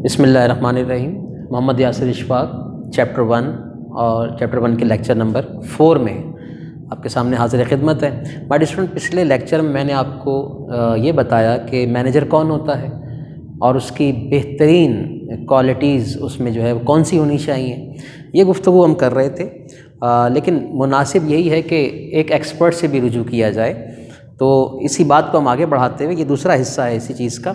بسم اللہ الرحمن الرحیم۔ محمد یاسر اشفاق چیپٹر 1 اور چیپٹر 1 کے لیکچر نمبر 4 میں آپ کے سامنے حاضر خدمت ہے۔ مائی اسٹوڈنٹ، پچھلے لیکچر میں نے آپ کو یہ بتایا کہ مینیجر کون ہوتا ہے اور اس کی بہترین کوالٹیز اس میں جو ہے وہ کون سی ہونی چاہیے، یہ گفتگو ہم کر رہے تھے۔ لیکن مناسب یہی ہے کہ ایک ایکسپرٹ سے بھی رجوع کیا جائے، تو اسی بات کو ہم آگے بڑھاتے ہوئے یہ دوسرا حصہ ہے اسی چیز کا،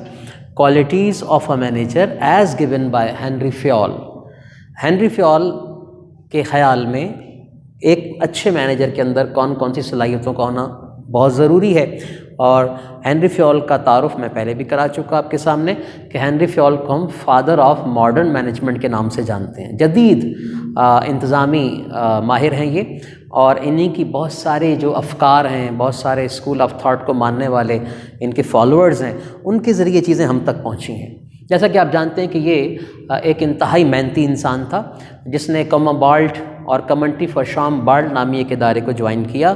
qualities of a manager as given by Henry Fayol. Henry Fayol کے خیال میں ایک اچھے مینیجر کے اندر کون کون سی صلاحیتوں کا ہونا بہت ضروری ہے، اور ہنری فیول کا تعارف میں پہلے بھی کرا چکا آپ کے سامنے کہ ہنری فیول کو ہم فادر آف ماڈرن مینجمنٹ کے نام سے جانتے ہیں۔ جدید انتظامی ماہر ہیں یہ، اور انہی کی بہت سارے جو افکار ہیں، بہت سارے اسکول آف تھاٹ کو ماننے والے ان کے فالوورز ہیں، ان کے ذریعے چیزیں ہم تک پہنچی ہیں۔ جیسا کہ آپ جانتے ہیں کہ یہ ایک انتہائی محنتی انسان تھا جس نے کاما بالٹ اور کمنٹری فار شام بالٹ نامی ایک ادارے کو جوائن کیا،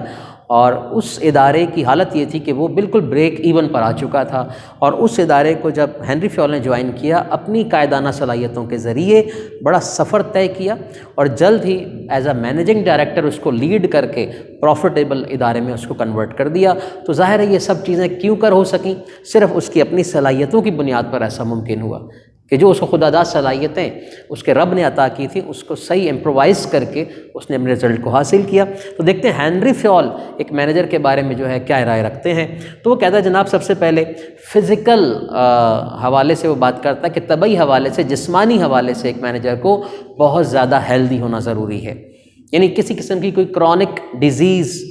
اور اس ادارے کی حالت یہ تھی کہ وہ بالکل بریک ایون پر آ چکا تھا، اور اس ادارے کو جب ہنری فیول نے جوائن کیا، اپنی قائدانہ صلاحیتوں کے ذریعے بڑا سفر طے کیا، اور جلد ہی ایز اے مینیجنگ ڈائریکٹر اس کو لیڈ کر کے پروفیٹیبل ادارے میں اس کو کنورٹ کر دیا۔ تو ظاہر ہے یہ سب چیزیں کیوں کر ہو سکیں؟ صرف اس کی اپنی صلاحیتوں کی بنیاد پر ایسا ممکن ہوا کہ جو اس کو خدا داد صلاحیتیں اس کے رب نے عطا کی تھی، اس کو صحیح امپرووائز کر کے اس نے اپنے رزلٹ کو حاصل کیا۔ تو دیکھتے ہیں ہنری فیول ایک مینیجر کے بارے میں جو ہے کیا رائے رکھتے ہیں۔ تو وہ کہتا ہے جناب، سب سے پہلے فزیکل حوالے سے وہ بات کرتا ہے کہ طبعی حوالے سے، جسمانی حوالے سے ایک مینیجر کو بہت زیادہ ہیلدی ہونا ضروری ہے، یعنی کسی قسم کی کوئی کرونک ڈیزیز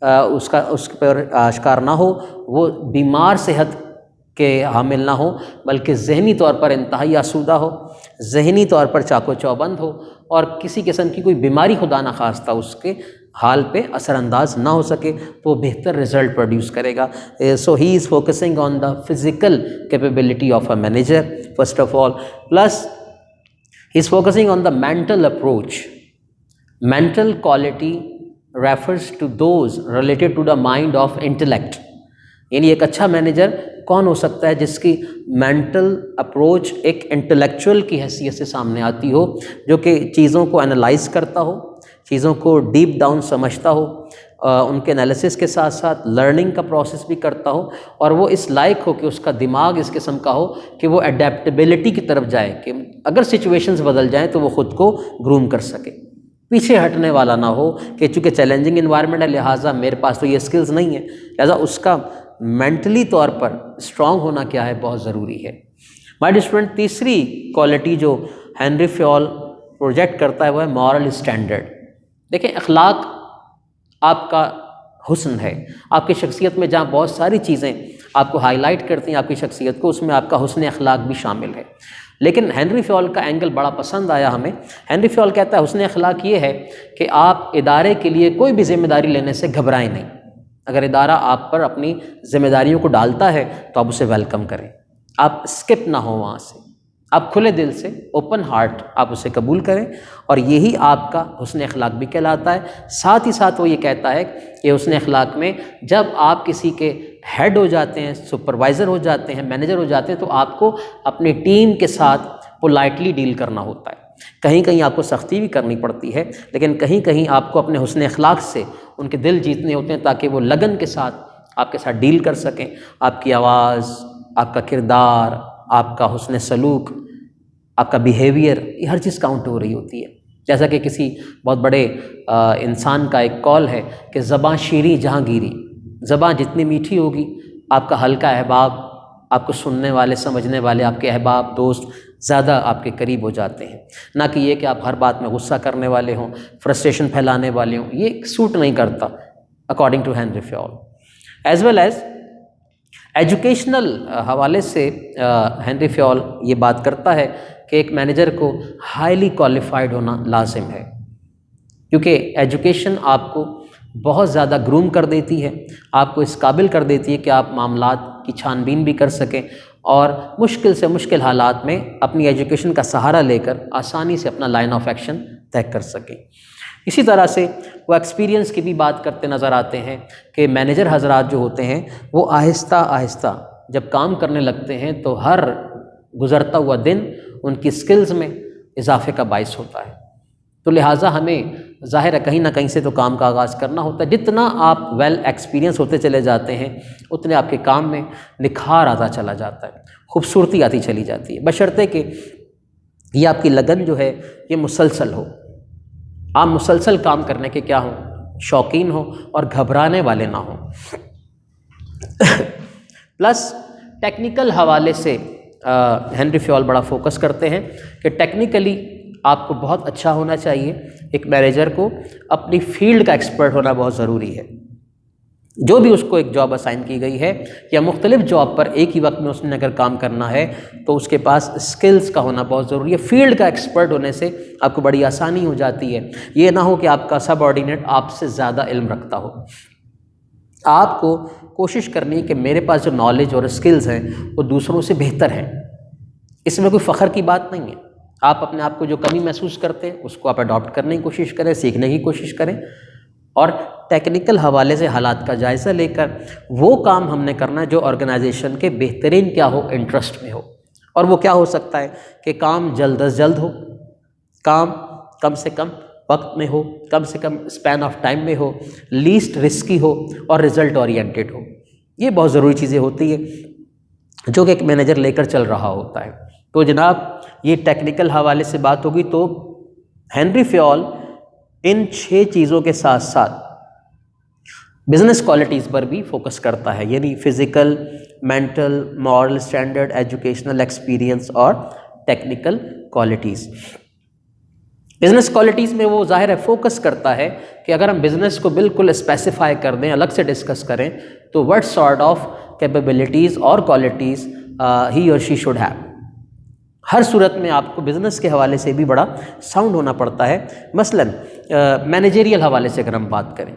اس پر آشکار نہ ہو، وہ بیمار صحت کہ حامل نہ ہو، بلکہ ذہنی طور پر انتہائی آسودہ ہو، ذہنی طور پر چاق و چوبند ہو، اور کسی قسم کی کوئی بیماری خدا نخواستہ اس کے حال پہ اثر انداز نہ ہو سکے، تو وہ بہتر رزلٹ پروڈیوس کرے گا۔ So he is focusing on the physical capability of a manager first of all, plus he is focusing on the mental approach. Mental quality refers to those related to the mind of intellect, یعنی ایک اچھا manager کون ہو سکتا ہے جس کی mental approach ایک intellectual کی حیثیت سے سامنے آتی ہو، جو کہ چیزوں کو انالائز کرتا ہو، چیزوں کو ڈیپ ڈاؤن سمجھتا ہو، ان کے انالیسس کے ساتھ ساتھ لرننگ کا پروسیس بھی کرتا ہو، اور وہ اس لائق ہو کہ اس کا دماغ اس قسم کا ہو کہ وہ اڈیپٹیبلٹی کی طرف جائے، کہ اگر سچویشنز بدل جائیں تو وہ خود کو گروم کر سکے، پیچھے ہٹنے والا نہ ہو کہ چونکہ چیلنجنگ انوائرمنٹ ہے لہٰذا میرے پاس تو یہ اسکلز نہیں ہیں، لہٰذا اس کا مینٹلی طور پر اسٹرانگ ہونا کیا ہے، بہت ضروری ہے۔ مائی اسٹوڈنٹ، تیسری کوالٹی جو ہنری فیول پروجیکٹ کرتا ہے وہ ہے مورل اسٹینڈرڈ۔ دیکھیں، اخلاق آپ کا حسن ہے، آپ کی شخصیت میں جہاں بہت ساری چیزیں آپ کو ہائی لائٹ کرتی ہیں آپ کی شخصیت کو، اس میں آپ کا حسن اخلاق بھی شامل ہے۔ لیکن ہنری فیول کا اینگل بڑا پسند آیا ہمیں۔ ہنری فیول کہتا ہے حسن اخلاق یہ ہے کہ آپ ادارے کے لیے کوئی بھی ذمہ داری لینے سے گھبرائیں نہیں۔ اگر ادارہ آپ پر اپنی ذمہ داریوں کو ڈالتا ہے تو آپ اسے ویلکم کریں، آپ اسکپ نہ ہوں وہاں سے، آپ کھلے دل سے، اوپن ہارٹ آپ اسے قبول کریں، اور یہی آپ کا حسن اخلاق بھی کہلاتا ہے۔ ساتھ ہی ساتھ وہ یہ کہتا ہے کہ حسن اخلاق میں جب آپ کسی کے ہیڈ ہو جاتے ہیں، سپروائزر ہو جاتے ہیں، مینیجر ہو جاتے ہیں، تو آپ کو اپنی ٹیم کے ساتھ پولائٹلی ڈیل کرنا ہوتا ہے۔ کہیں کہیں آپ کو سختی بھی کرنی پڑتی ہے، لیکن کہیں کہیں آپ کو اپنے حسن اخلاق سے ان کے دل جیتنے ہوتے ہیں تاکہ وہ لگن کے ساتھ آپ کے ساتھ ڈیل کر سکیں۔ آپ کی آواز، آپ کا کردار، آپ کا حسن سلوک، آپ کا بیہیویئر، یہ ہر چیز کاؤنٹ ہو رہی ہوتی ہے۔ جیسا کہ کسی بہت بڑے انسان کا ایک قول ہے کہ زباں شیریں جہاں گیری، زباں جتنی میٹھی ہوگی آپ کا ہلکا احباب، آپ کو سننے والے سمجھنے والے آپ کے احباب دوست زیادہ آپ کے قریب ہو جاتے ہیں، نہ کہ یہ کہ آپ ہر بات میں غصہ کرنے والے ہوں، فرسٹریشن پھیلانے والے ہوں، یہ سوٹ نہیں کرتا according to Henry Fayol. As well as educational حوالے سے ہنری فیول یہ بات کرتا ہے کہ ایک مینیجر کو ہائیلی کوالیفائڈ ہونا لازم ہے، کیونکہ ایجوکیشن آپ کو بہت زیادہ گروم کر دیتی ہے، آپ کو اس قابل کر دیتی ہے کہ آپ معاملات کی چھان بین بھی کر سکیں، اور مشکل سے مشکل حالات میں اپنی ایجوکیشن کا سہارا لے کر آسانی سے اپنا لائن آف ایکشن طے کر سکیں۔ اسی طرح سے وہ ایکسپیرینس کی بھی بات کرتے نظر آتے ہیں کہ مینیجر حضرات جو ہوتے ہیں وہ آہستہ آہستہ جب کام کرنے لگتے ہیں تو ہر گزرتا ہوا دن ان کی سکلز میں اضافے کا باعث ہوتا ہے۔ تو لہٰذا ہمیں ظاہر ہے کہیں نہ کہیں سے تو کام کا آغاز کرنا ہوتا ہے۔ جتنا آپ ویل ایکسپیرینس ہوتے چلے جاتے ہیں اتنے آپ کے کام میں نکھار آتا چلا جاتا ہے، خوبصورتی آتی چلی جاتی ہے، بشرطے کہ یہ آپ کی لگن جو ہے یہ مسلسل ہو، آپ مسلسل کام کرنے کے کیا ہوں، شوقین ہوں اور گھبرانے والے نہ ہوں۔ پلس ٹیکنیکل حوالے سے ہنری فیول بڑا فوکس کرتے ہیں کہ ٹیکنیکلی آپ کو بہت اچھا ہونا چاہیے۔ ایک مینیجر کو اپنی فیلڈ کا ایکسپرٹ ہونا بہت ضروری ہے۔ جو بھی اس کو ایک جاب اسائن کی گئی ہے یا مختلف جاب پر ایک ہی وقت میں اس نے اگر کام کرنا ہے تو اس کے پاس اسکلز کا ہونا بہت ضروری ہے۔ فیلڈ کا ایکسپرٹ ہونے سے آپ کو بڑی آسانی ہو جاتی ہے۔ یہ نہ ہو کہ آپ کا سب آرڈینیٹ آپ سے زیادہ علم رکھتا ہو۔ آپ کو کوشش کرنی ہے کہ میرے پاس جو نالج اور اسکلز ہیں وہ دوسروں سے بہتر ہیں۔ اس میں کوئی فخر کی بات نہیں ہے۔ آپ اپنے آپ کو جو کمی محسوس کرتے ہیں اس کو آپ اڈاپٹ کرنے کی کوشش کریں، سیکھنے کی کوشش کریں، اور ٹیکنیکل حوالے سے حالات کا جائزہ لے کر وہ کام ہم نے کرنا ہے جو آرگنائزیشن کے بہترین کیا ہو، انٹرسٹ میں ہو۔ اور وہ کیا ہو سکتا ہے کہ کام جلد از جلد ہو، کام کم سے کم وقت میں ہو، کم سے کم اسپین آف ٹائم میں ہو، لیسٹ رسکی ہو اور رزلٹ اورینٹیڈ ہو۔ یہ بہت ضروری چیزیں ہوتی ہیں جو کہ ایک مینیجر لے کر چل رہا ہوتا ہے۔ تو جناب یہ ٹیکنیکل حوالے سے بات ہوگی۔ تو ہنری فیول ان 6 چیزوں کے ساتھ ساتھ بزنس کوالٹیز پر بھی فوکس کرتا ہے، یعنی physical, mental, moral standard, educational experience اور ٹیکنیکل کوالٹیز۔ بزنس کوالٹیز میں وہ ظاہر ہے فوکس کرتا ہے کہ اگر ہم بزنس کو بالکل اسپیسیفائی کر دیں، الگ سے ڈسکس کریں تو وٹ سارٹ آف کیپیبلٹیز اور کوالٹیز ہی اور شی شوڈ ہیو۔ ہر صورت میں آپ کو بزنس کے حوالے سے بھی بڑا ساؤنڈ ہونا پڑتا ہے۔ مثلاً مینیجریل حوالے سے اگر ہم بات کریں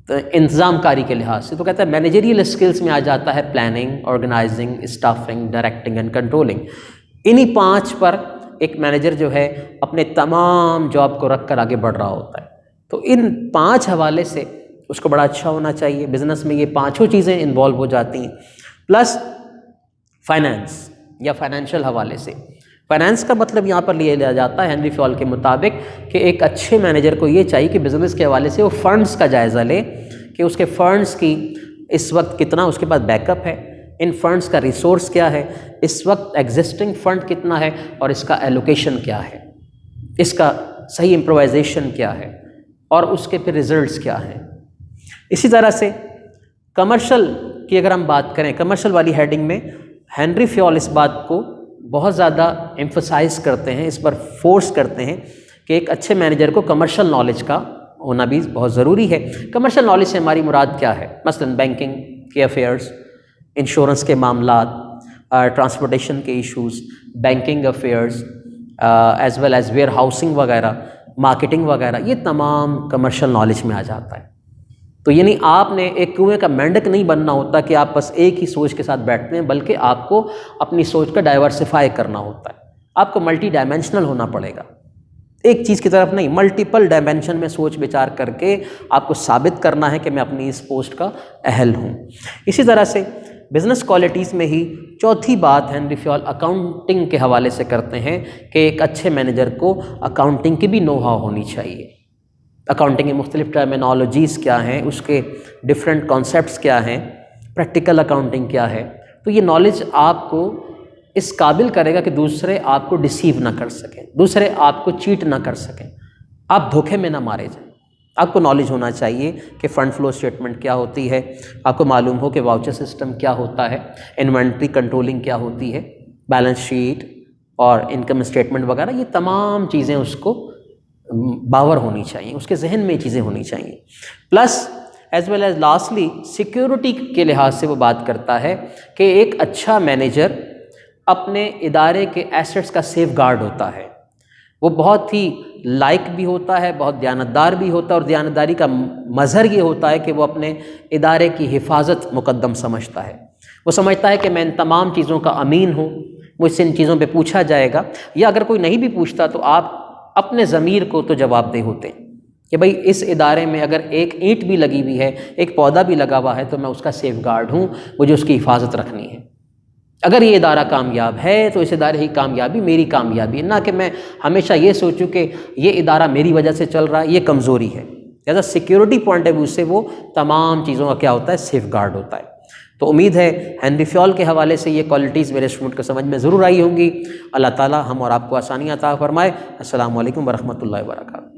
تو انتظام کاری کے لحاظ سے تو کہتا ہے مینیجریل اسکلس میں آ جاتا ہے planning, organising, staffing, directing and controlling. انہی 5 پر ایک مینیجر جو ہے اپنے تمام جاب کو رکھ کر آگے بڑھ رہا ہوتا ہے۔ تو ان 5 حوالے سے اس کو بڑا اچھا ہونا چاہیے۔ بزنس میں یہ 5 چیزیں انوالو ہو جاتی ہیں۔ پلس فائنانس یا فائنینشیل حوالے سے، فائنانس کا مطلب یہاں پر لیا جاتا ہے ہنری فیول کے مطابق کہ ایک اچھے مینیجر کو یہ چاہیے کہ بزنس کے حوالے سے وہ فنڈز کا جائزہ لے کہ اس کے فنڈز کی اس وقت کتنا اس کے پاس بیک اپ ہے، ان فنڈز کا ریسورس کیا ہے، اس وقت ایگزسٹنگ فنڈ کتنا ہے اور اس کا ایلوکیشن کیا ہے، اس کا صحیح امپرووائزیشن کیا ہے اور اس کے پھر ریزلٹس کیا ہیں۔ اسی طرح سے کمرشل کی اگر ہم بات کریں، کمرشل والی ہیڈنگ میں ہنری فیول اس بات کو بہت زیادہ ایمفسائز کرتے ہیں، اس پر فورس کرتے ہیں کہ ایک اچھے مینیجر کو کمرشل نالج کا ہونا بھی بہت ضروری ہے۔ کمرشل نالج سے ہماری مراد کیا ہے؟ مثلاً بینکنگ کے افیئرس، انشورنس کے معاملات، ٹرانسپورٹیشن کے issues, banking affairs as well as warehousing وغیرہ، مارکیٹنگ وغیرہ، یہ تمام کمرشل نالج میں آ جاتا ہے۔ تو یعنی آپ نے ایک کنویں کا مینڈک نہیں بننا ہوتا کہ آپ بس ایک ہی سوچ کے ساتھ بیٹھتے ہیں، بلکہ آپ کو اپنی سوچ کا ڈائیورسفائی کرنا ہوتا ہے۔ آپ کو ملٹی ڈائمینشنل ہونا پڑے گا، ایک چیز کی طرف نہیں، ملٹیپل ڈائمینشن میں سوچ بچار کر کے آپ کو ثابت کرنا ہے کہ میں اپنی اس پوسٹ کا اہل ہوں۔ اسی طرح سے بزنس کوالٹیز میں ہی چوتھی بات ہنری فیول اکاؤنٹنگ کے حوالے سے کرتے ہیں کہ ایک اچھے مینیجر کو اکاؤنٹنگ کی بھی نو ہاؤ ہونی چاہیے۔ اکاؤنٹنگ کی مختلف ٹرمینالوجیز کیا ہیں، اس کے ڈفرینٹ کانسیپٹس کیا ہیں، پریکٹیکل اکاؤنٹنگ کیا ہے، تو یہ نالج آپ کو اس قابل کرے گا کہ دوسرے آپ کو ڈیسیو نہ کر سکیں، دوسرے آپ کو چیٹ نہ کر سکیں، آپ دھوکے میں نہ مارے جائیں۔ آپ کو نالج ہونا چاہیے کہ فنڈ فلو اسٹیٹمنٹ کیا ہوتی ہے، آپ کو معلوم ہو کہ واؤچر سسٹم کیا ہوتا ہے، انوینٹری کنٹرولنگ کیا ہوتی ہے، بیلنس شیٹ اور انکم اسٹیٹمنٹ وغیرہ، یہ تمام چیزیں اس کو باور ہونی چاہیے، اس کے ذہن میں یہ چیزیں ہونی چاہیے۔ Plus as well as lastly security کے لحاظ سے وہ بات کرتا ہے کہ ایک اچھا مینیجر اپنے ادارے کے ایسٹس کا سیف گارڈ ہوتا ہے، وہ بہت ہی لائق بھی ہوتا ہے، بہت دیانتدار بھی ہوتا ہے، اور دیانتداری کا مظہر یہ ہوتا ہے کہ وہ اپنے ادارے کی حفاظت مقدم سمجھتا ہے۔ وہ سمجھتا ہے کہ میں ان تمام چیزوں کا امین ہوں، مجھ سے ان چیزوں پہ پوچھا جائے گا، یا اگر کوئی نہیں بھی پوچھتا تو آپ اپنے ضمیر کو تو جواب دہ ہوتے ہیں کہ بھئی اس ادارے میں اگر ایک اینٹ بھی لگی ہوئی ہے، ایک پودا بھی لگا ہوا ہے، تو میں اس کا سیف گارڈ ہوں، مجھے اس کی حفاظت رکھنی ہے۔ اگر یہ ادارہ کامیاب ہے تو اس ادارے کی کامیابی میری کامیابی ہے، نہ کہ میں ہمیشہ یہ سوچوں کہ یہ ادارہ میری وجہ سے چل رہا ہے، یہ کمزوری ہے۔ لہٰذا سیکیورٹی پوائنٹ آف ویو سے وہ تمام چیزوں کا کیا ہوتا ہے، سیف گارڈ ہوتا ہے۔ تو امید ہے ہنری فیول کے حوالے سے یہ کوالٹیز میرے اسٹوڈنٹ کو سمجھ میں ضرور آئی ہوں گی۔ اللہ تعالیٰ ہم اور آپ کو آسانیاں عطا فرمائے۔ السلام علیکم ورحمۃ اللہ وبرکاتہ۔